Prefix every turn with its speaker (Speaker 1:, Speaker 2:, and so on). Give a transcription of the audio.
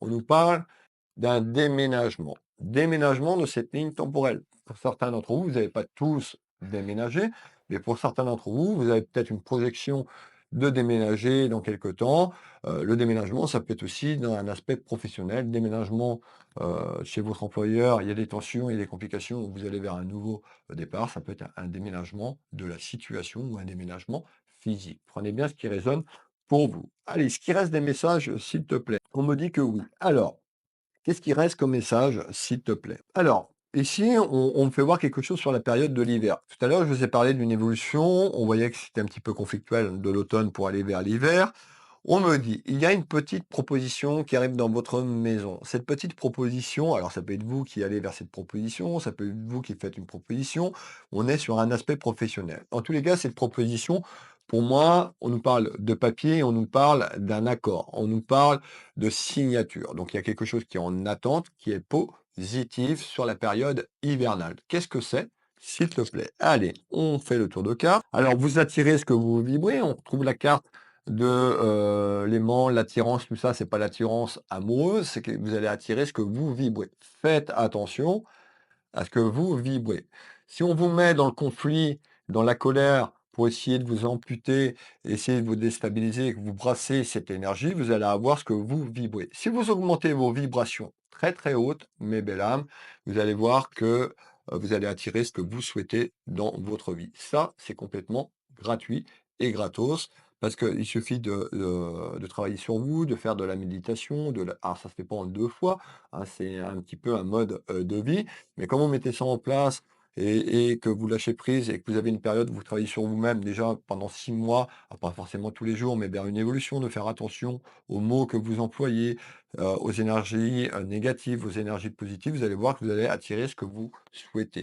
Speaker 1: On nous parle d'un déménagement. Déménagement de cette ligne temporelle. Pour certains d'entre vous, vous n'avez pas tous déménagé, mais pour certains d'entre vous, vous avez peut-être une projection de déménager dans quelque temps. Le déménagement, ça peut être aussi dans un aspect professionnel. Déménagement chez votre employeur, il y a des tensions, il y a des complications, vous allez vers un nouveau départ. Ça peut être un déménagement de la situation ou un déménagement physique. Prenez bien ce qui résonne pour vous. Allez, ce qui reste des messages, s'il te plaît. On me dit que oui. Alors, qu'est-ce qui reste comme message, s'il te plaît? Alors, ici, on me fait voir quelque chose sur la période de l'hiver. Tout à l'heure, je vous ai parlé d'une évolution. On voyait que c'était un petit peu conflictuel de l'automne pour aller vers l'hiver. On me dit, il y a une petite proposition qui arrive dans votre maison. Cette petite proposition, alors ça peut être vous qui allez vers cette proposition, ça peut être vous qui faites une proposition. On est sur un aspect professionnel. En tous les cas, cette proposition, pour moi, on nous parle de papier, on nous parle d'un accord, on nous parle de signature. Donc il y a quelque chose qui est en attente, qui est positif sur la période hivernale. Qu'est-ce que c'est? S'il te plaît. Allez, on fait le tour de carte. Alors, vous attirez ce que vous vibrez. On retrouve la carte de l'aimant, l'attirance, tout ça, c'est pas l'attirance amoureuse, c'est que vous allez attirer ce que vous vibrez. Faites attention à ce que vous vibrez. Si on vous met dans le conflit, dans la colère, pour essayer de vous amputer, essayer de vous déstabiliser, et que vous brassez cette énergie, vous allez avoir ce que vous vibrez. Si vous augmentez vos vibrations très très hautes, mes belles âmes, vous allez voir que vous allez attirer ce que vous souhaitez dans votre vie. Ça, c'est complètement gratuit et gratos. Parce qu'il suffit de travailler sur vous, de faire de la méditation, alors ça se fait pas en 2 fois, hein, c'est un petit peu un mode de vie, mais quand vous mettez ça en place et que vous lâchez prise et que vous avez une période où vous travaillez sur vous-même déjà pendant 6 mois, pas forcément tous les jours, mais vers une évolution, de faire attention aux mots que vous employez, aux énergies négatives, aux énergies positives, vous allez voir que vous allez attirer ce que vous souhaitez.